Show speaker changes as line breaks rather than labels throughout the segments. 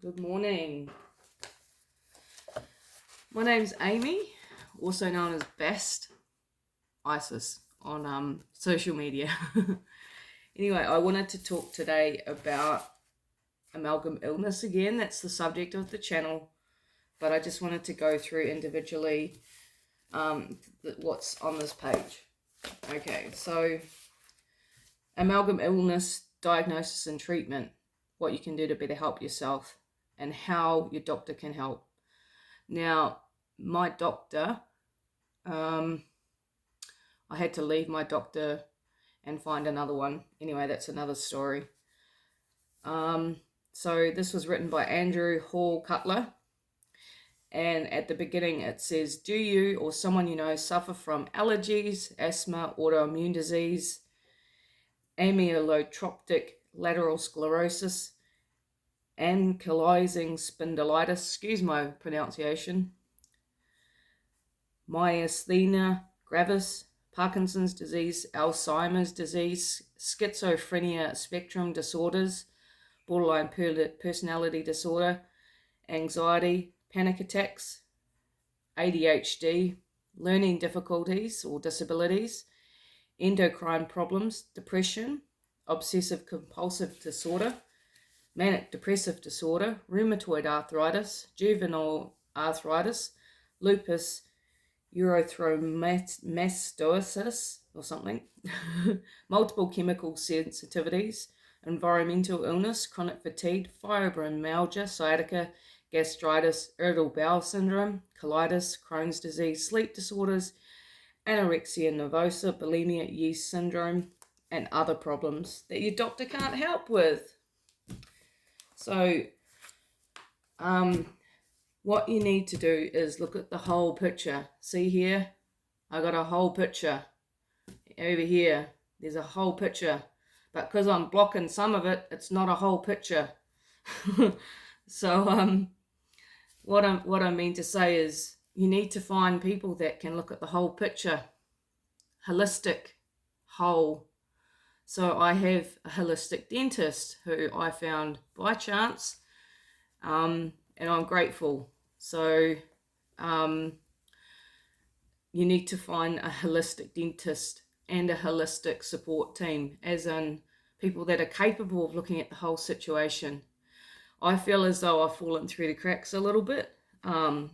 Good morning. My name's Amy, also known as Best Isis on social media. Anyway, I wanted to talk today about amalgam illness again. That's the subject of the channel, but I just wanted to go through individually what's on this page. Okay, so amalgam illness, diagnosis and treatment, what you can do to better help yourself, and how your doctor can help. Now, my doctor, I had to leave my doctor and find another one. Anyway, that's another story. So this was written by Andrew Hall Cutler. And at the beginning it says, do you or someone you know suffer from allergies, asthma, autoimmune disease, amyotrophic lateral sclerosis, ankylosing spondylitis, excuse my pronunciation, myasthenia gravis, Parkinson's disease, Alzheimer's disease, schizophrenia spectrum disorders, borderline personality disorder, anxiety, panic attacks, ADHD, learning difficulties or disabilities, endocrine problems, depression, obsessive compulsive disorder, manic depressive disorder, rheumatoid arthritis, juvenile arthritis, lupus erythematosus or something, multiple chemical sensitivities, environmental illness, chronic fatigue, fibromyalgia, sciatica, gastritis, irritable bowel syndrome, colitis, Crohn's disease, sleep disorders, anorexia nervosa, bulimia, yeast syndrome, and other problems that your doctor can't help with. So, what you need to do is look at the whole picture. See here? I got a whole picture. Over here, there's a whole picture. But because I'm blocking some of it, it's not a whole picture. So, what I mean to say is you need to find people that can look at the whole picture. Holistic, whole. So I have a holistic dentist who I found by chance, and I'm grateful. So you need to find a holistic dentist and a holistic support team, as in people that are capable of looking at the whole situation. I feel as though I've fallen through the cracks a little bit. I've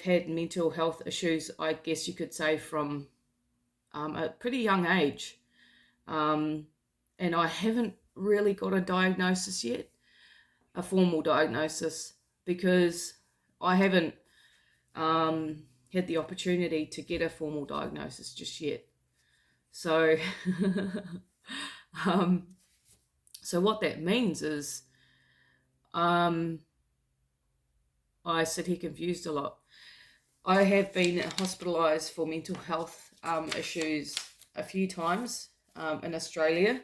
had mental health issues, I guess you could say, from a pretty young age. And I haven't really got a diagnosis yet, a formal diagnosis, because I haven't had the opportunity to get a formal diagnosis just yet. So, so what that means is, I sit here confused a lot. I have been hospitalised for mental health issues a few times in Australia.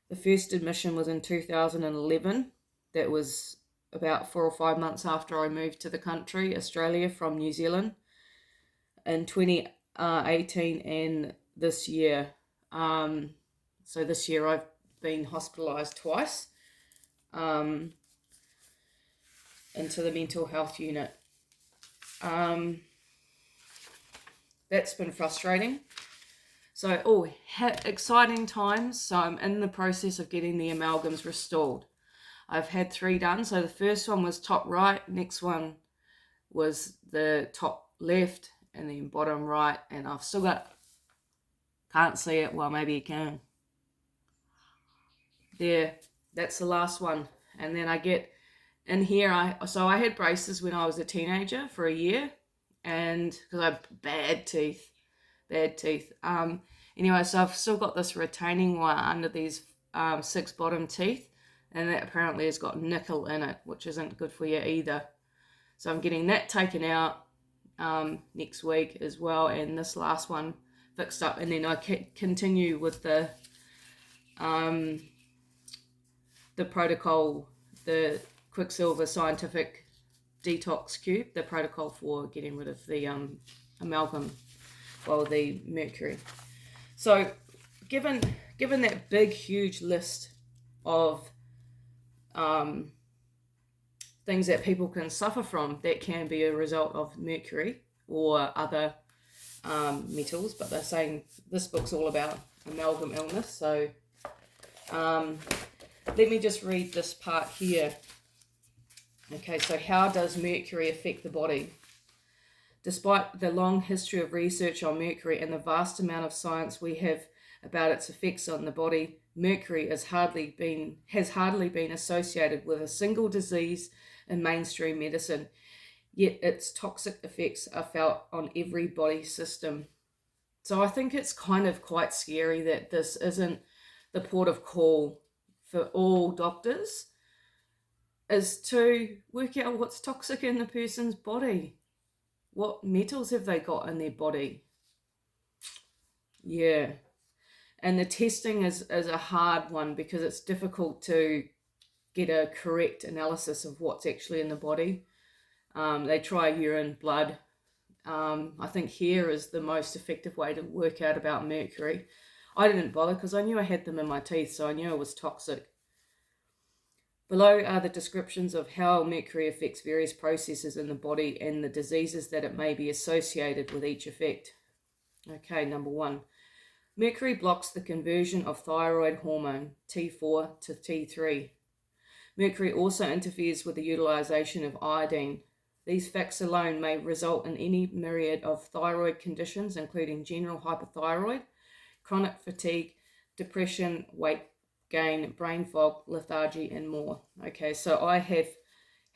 The first admission was in 2011. That was about 4 or 5 months after I moved to the country, Australia, from New Zealand. In 2018 and this year. So this year I've been hospitalised twice into the mental health unit. That's been frustrating. So, exciting times. So I'm in the process of getting the amalgams restored. I've had 3 done. So the first one was top right, next one was the top left, and then bottom right. And I've still got, can't see it, well maybe you can. There, that's the last one. And then I get in here, I had braces when I was a teenager for a year, and because I have bad teeth. Anyway, so I've still got this retaining wire under these 6 bottom teeth, and that apparently has got nickel in it, which isn't good for you either. So I'm getting that taken out next week as well, and this last one fixed up, and then I continue with the protocol, the Quicksilver Scientific Detox Cube, the protocol for getting rid of the amalgam, well, the mercury. So given that big, huge list of things that people can suffer from that can be a result of mercury or other metals, but they're saying this book's all about amalgam illness. So let me just read this part here. Okay, so how does mercury affect the body? Despite the long history of research on mercury and the vast amount of science we have about its effects on the body, mercury has hardly been associated with a single disease in mainstream medicine, yet its toxic effects are felt on every body system. So I think it's kind of quite scary that this isn't the port of call for all doctors, is to work out what's toxic in the person's body. What metals have they got in their body? Yeah. And the testing is a hard one because it's difficult to get a correct analysis of what's actually in the body. They try urine, blood. I think hair is the most effective way to work out about mercury. I didn't bother because I knew I had them in my teeth, so I knew it was toxic. Below are the descriptions of how mercury affects various processes in the body and the diseases that it may be associated with each effect. Okay, number 1. Mercury blocks the conversion of thyroid hormone, T4 to T3. Mercury also interferes with the utilization of iodine. These facts alone may result in any myriad of thyroid conditions, including general hypothyroid, chronic fatigue, depression, weight gain, brain fog, lethargy, and more. Okay, so I have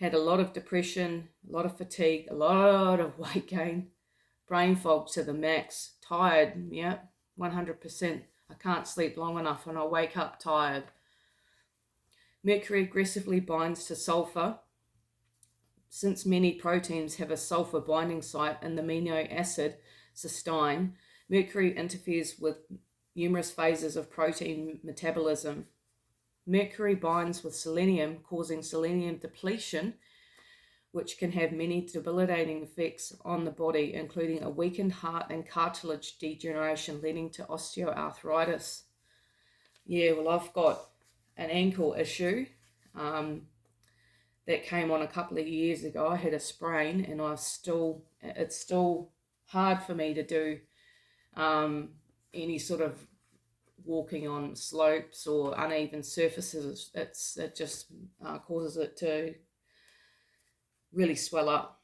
had a lot of depression, a lot of fatigue, a lot of weight gain, brain fog to the max, tired, 100%. I can't sleep long enough and I wake up tired. Mercury aggressively binds to sulfur. Since many proteins have a sulfur binding site in the amino acid cysteine, mercury interferes with numerous phases of protein metabolism. Mercury binds with selenium, causing selenium depletion, which can have many debilitating effects on the body, including a weakened heart and cartilage degeneration, leading to osteoarthritis. Yeah, well, I've got an ankle issue that came on a couple of years ago. I had a sprain, and it's still hard for me to do any sort of walking on slopes or uneven surfaces. It just causes it to really swell up.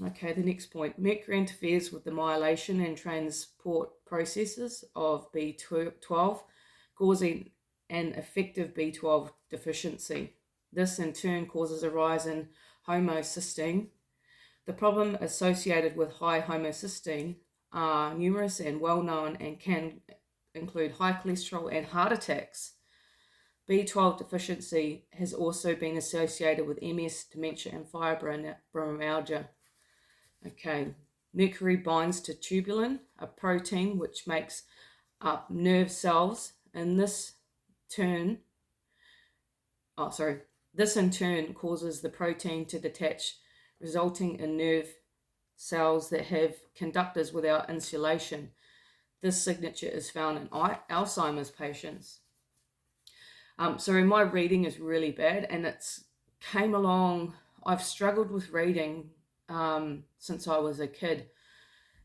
Okay, the next point. Mercury interferes with the myelination and transport processes of B12, causing an effective B12 deficiency. This in turn causes a rise in homocysteine. The problem associated with high homocysteine are numerous and well known and can include high cholesterol and heart attacks. B12 deficiency has also been associated with MS, dementia, and fibromyalgia. Okay, mercury binds to tubulin, a protein which makes up nerve cells, and this in turn causes the protein to detach, resulting in nerve cells that have conductors without insulation. This signature is found in Alzheimer's patients. Sorry, my reading is really bad, and it's came along. I've struggled with reading since I was a kid,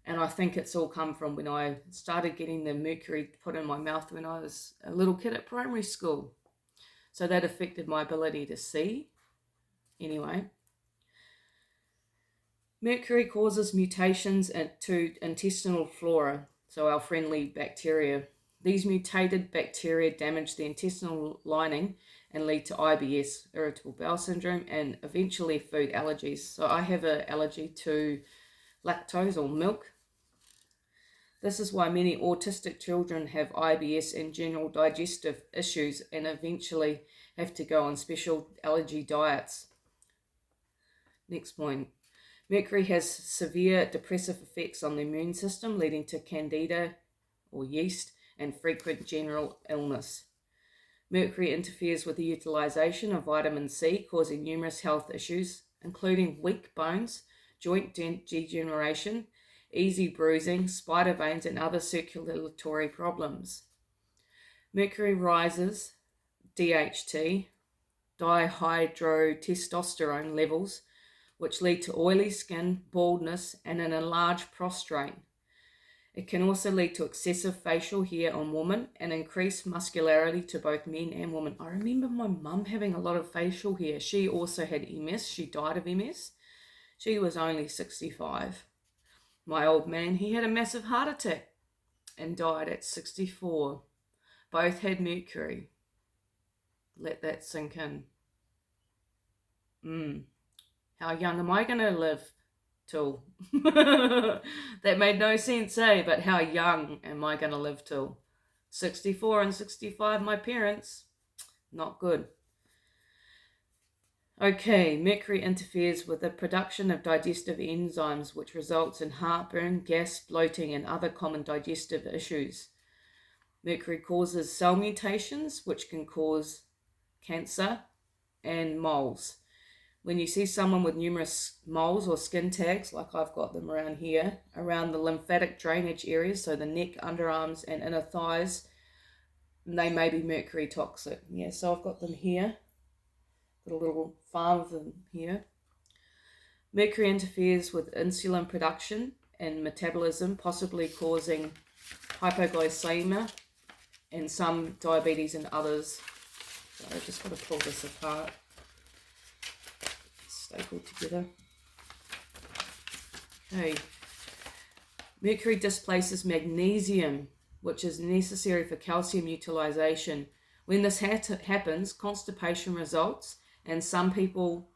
and I think it's all come from when I started getting the mercury put in my mouth when I was a little kid at primary school. So that affected my ability to see. Anyway, mercury causes mutations to intestinal flora, so our friendly bacteria. These mutated bacteria damage the intestinal lining and lead to IBS, irritable bowel syndrome, and eventually food allergies. So I have an allergy to lactose or milk. This is why many autistic children have IBS and general digestive issues and eventually have to go on special allergy diets. Next point. Mercury has severe depressive effects on the immune system, leading to candida or yeast and frequent general illness. Mercury interferes with the utilization of vitamin C, causing numerous health issues, including weak bones, joint degeneration, easy bruising, spider veins, and other circulatory problems. Mercury rises DHT, dihydrotestosterone levels, which lead to oily skin, baldness, and an enlarged prostate. It can also lead to excessive facial hair on women and increased muscularity to both men and women. I remember my mum having a lot of facial hair. She also had MS. She died of MS. She was only 65. My old man, he had a massive heart attack and died at 64. Both had Mercury. Let that sink in. How young am I going to live till? That made no sense, eh? But how young am I going to live till? 64 and 65, my parents. Not good. Okay, Mercury interferes with the production of digestive enzymes, which results in heartburn, gas, bloating, and other common digestive issues. Mercury causes cell mutations, which can cause cancer and moles. When you see someone with numerous moles or skin tags, like I've got them around here, around the lymphatic drainage areas, so the neck, underarms, and inner thighs, they may be mercury toxic. Yeah, so I've got them here. Got a little farm of them here. Mercury interferes with insulin production and metabolism, possibly causing hypoglycemia and some diabetes in others. So I just got to pull this apart. Stapled together. Okay. Mercury displaces magnesium, which is necessary for calcium utilization. When this happens, constipation results in some people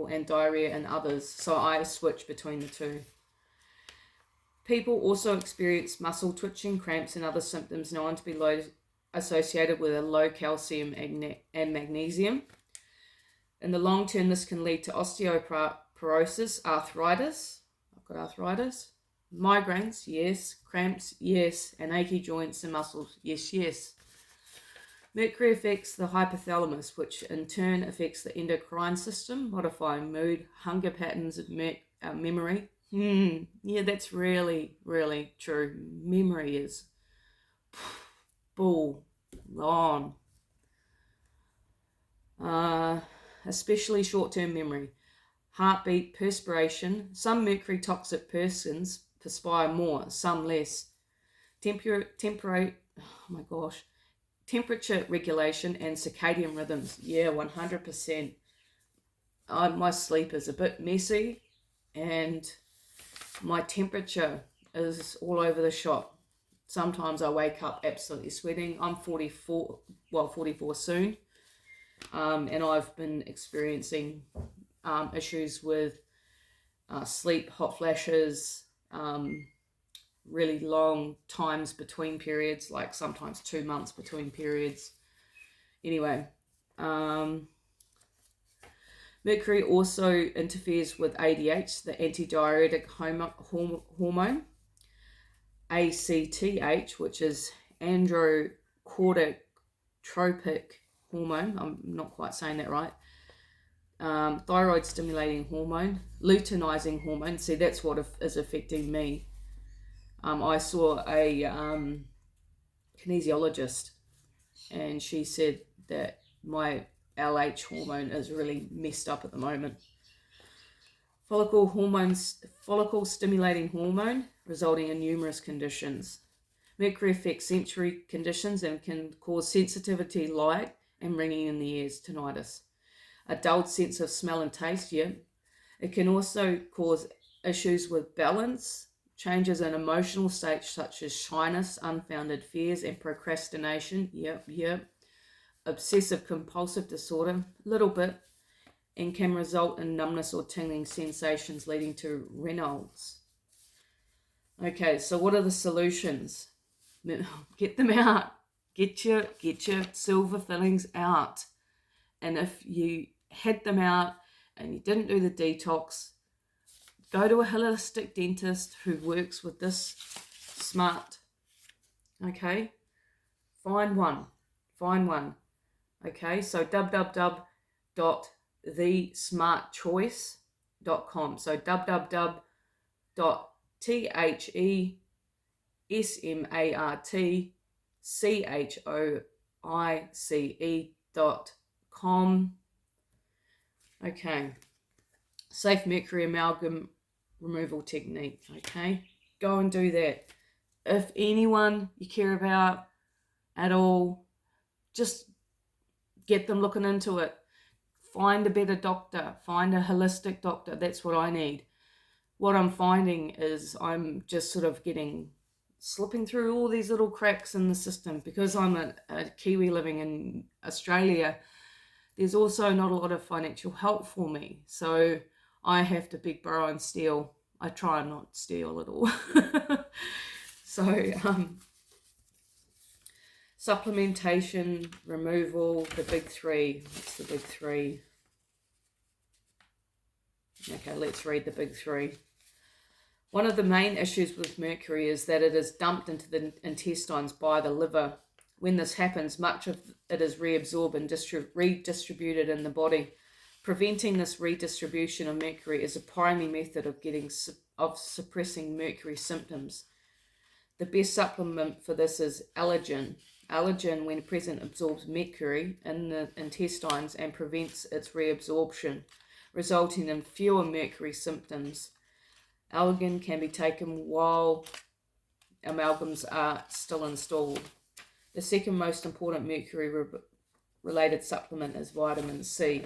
and diarrhea in others. So I switch between the two. People also experience muscle twitching, cramps, and other symptoms known to be associated with a low calcium and magnesium. In the long term, this can lead to osteoporosis, arthritis. I've got arthritis. Migraines, yes. Cramps, yes. And achy joints and muscles, yes, yes. Mercury affects the hypothalamus, which in turn affects the endocrine system, modifying mood, hunger patterns, and memory. Yeah, that's really, really true. Memory is bull on. Especially short-term memory. Heartbeat, perspiration. Some mercury toxic persons perspire more, some less. Temperature regulation and circadian rhythms. Yeah, 100%. My sleep is a bit messy and my temperature is all over the shop. Sometimes I wake up absolutely sweating. I'm 44 soon. And I've been experiencing issues with sleep, hot flashes, really long times between periods, like sometimes 2 months between periods. Anyway, Mercury also interferes with ADH, the antidiuretic hormone, ACTH, which is androcorticotropic hormone. I'm not quite saying that right. Thyroid stimulating hormone, luteinizing hormone. See, that's what is affecting me. I saw a kinesiologist and she said that my LH hormone is really messed up at the moment. Follicle stimulating hormone, resulting in numerous conditions. Mercury affects sensory conditions and can cause sensitivity, light, and ringing in the ears, tinnitus. A dulled sense of smell and taste, yeah. It can also cause issues with balance, changes in emotional states such as shyness, unfounded fears, and procrastination, yep. Obsessive compulsive disorder, little bit, and can result in numbness or tingling sensations leading to Raynaud's. Okay, so what are the solutions? Get them out. Get your silver fillings out. And if you had them out and you didn't do the detox, go to a holistic dentist who works with this smart. Okay? Find one. Okay, so www.thesmartchoice.com. So www.thesmartchoice.com. ice.com. Okay. Safe mercury amalgam removal technique. Okay. Go and do that. If anyone you care about at all, just get them looking into it. Find a better doctor. Find a holistic doctor. That's what I need. What I'm finding is I'm just sort of slipping through all these little cracks in the system. Because I'm a Kiwi living in Australia, there's also not a lot of financial help for me. So I have to beg, borrow and steal. I try and not steal at all. So supplementation, removal, the big three. What's the big three? Okay, let's read the big three. One of the main issues with mercury is that it is dumped into the intestines by the liver. When this happens, much of it is reabsorbed and redistributed in the body. Preventing this redistribution of mercury is a primary method of suppressing mercury symptoms. The best supplement for this is allergen. Allergen, when present, absorbs mercury in the intestines and prevents its reabsorption, resulting in fewer mercury symptoms. Amalgam can be taken while amalgams are still installed. The second most important mercury-related supplement is vitamin C.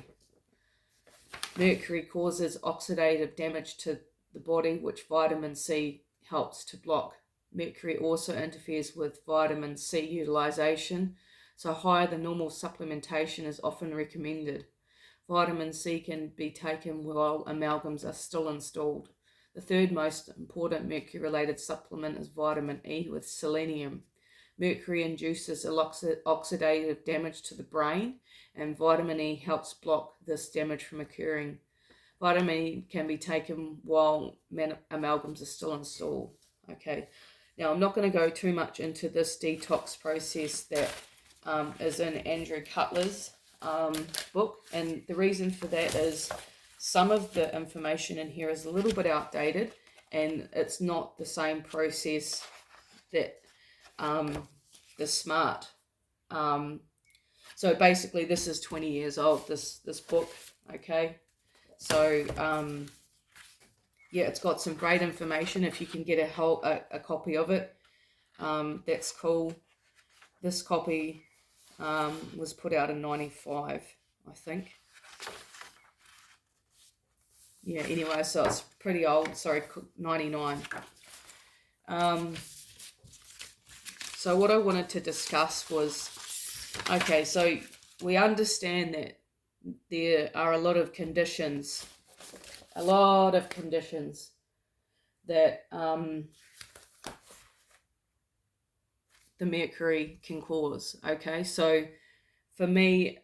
Mercury causes oxidative damage to the body, which vitamin C helps to block. Mercury also interferes with vitamin C utilization, so higher than normal supplementation is often recommended. Vitamin C can be taken while amalgams are still installed. The third most important mercury-related supplement is vitamin E with selenium. Mercury induces oxidative damage to the brain, and vitamin E helps block this damage from occurring. Vitamin E can be taken while amalgams are still installed. Okay, now I'm not going to go too much into this detox process that is in Andrew Cutler's book, and the reason for that is some of the information in here is a little bit outdated, and it's not the same process that the SMART. So basically, this is 20 years old, this book, okay? So, yeah, it's got some great information. If you can get a copy of it, that's cool. This copy was put out in 95, I think. Yeah, anyway, so it's pretty old. Sorry, 99. So what I wanted to discuss was, okay, so we understand that there are a lot of conditions that the mercury can cause. Okay, so for me,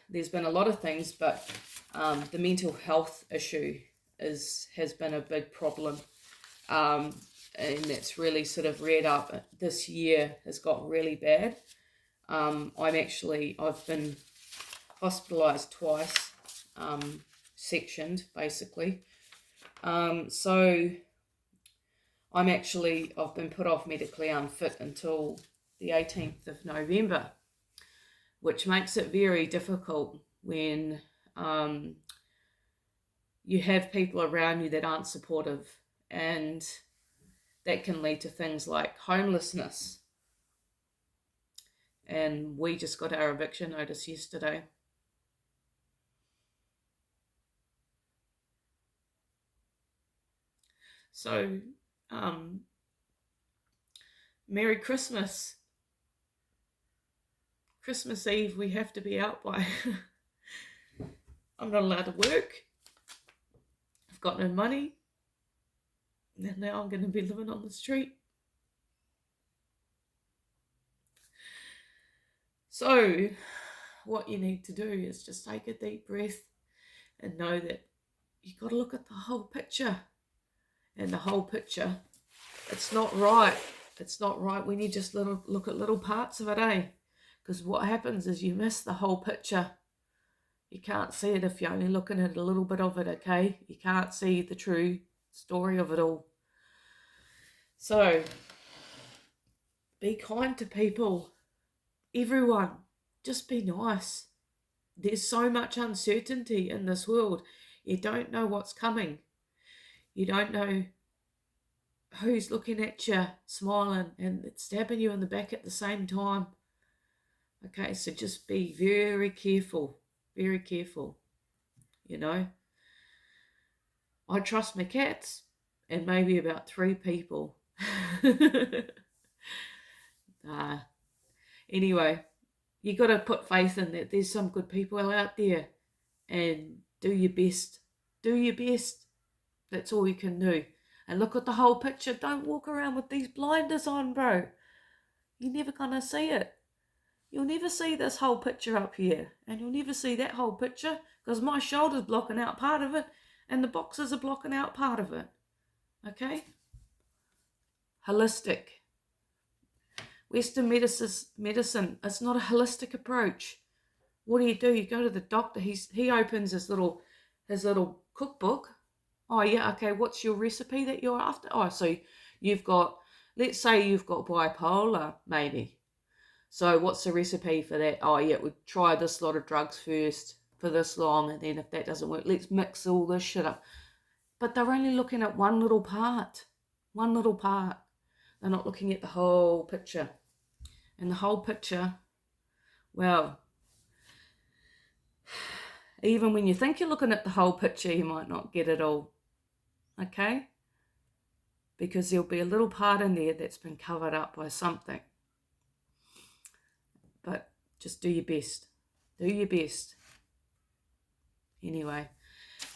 there's been a lot of things, but the mental health issue has been a big problem, and that's really sort of reared up. This year has got really bad. I've been hospitalized twice, sectioned basically. So I've been put off medically unfit until the 18th of November, which makes it very difficult when you have people around you that aren't supportive, and that can lead to things like homelessness. And we just got our eviction notice yesterday. So, Merry Christmas. Christmas Eve, we have to be out by. I'm not allowed to work. I've got no money. And now I'm going to be living on the street. So, what you need to do is just take a deep breath and know that you've got to look at the whole picture. And the whole picture, it's not right. It's not right when you just look at little parts of it, eh? Because what happens is you miss the whole picture. You can't see it if you're only looking at a little bit of it, okay? You can't see the true story of it all. So, be kind to people. Everyone. just be nice. There's so much uncertainty in this world. You don't know what's coming. You don't know who's looking at you, smiling, and stabbing you in the back at the same time. Okay, so just be very careful, very careful, you know. I trust my cats and maybe about 3 people. Anyway, you got to put faith in that there's some good people out there and do your best. Do your best. That's all you can do. And look at the whole picture. Don't walk around with these blinders on, bro. You're never going to see it. You'll never see this whole picture up here. And you'll never see that whole picture because my shoulder's blocking out part of it and the boxes are blocking out part of it. Okay? Holistic. Western medicine, it's not a holistic approach. What do? You go to the doctor. He opens his little cookbook. Oh yeah, okay. What's your recipe that you're after? Oh, so you've got, let's say you've got bipolar, maybe. So what's the recipe for that? Oh yeah, we'll try this lot of drugs first for this long, and then if that doesn't work, let's mix all this shit up. But they're only looking at one little part. One little part. They're not looking at the whole picture. And the whole picture, well, even when you think you're looking at the whole picture, you might not get it all. Okay? Because there'll be a little part in there that's been covered up by something. But just do your best. Do your best. Anyway,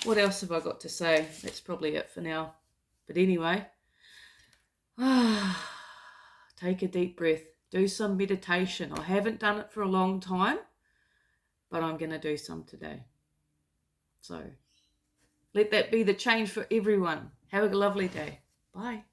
what else have I got to say? That's probably it for now. But anyway, take a deep breath. Do some meditation. I haven't done it for a long time, but I'm going to do some today. So let that be the change for everyone. Have a lovely day. Bye.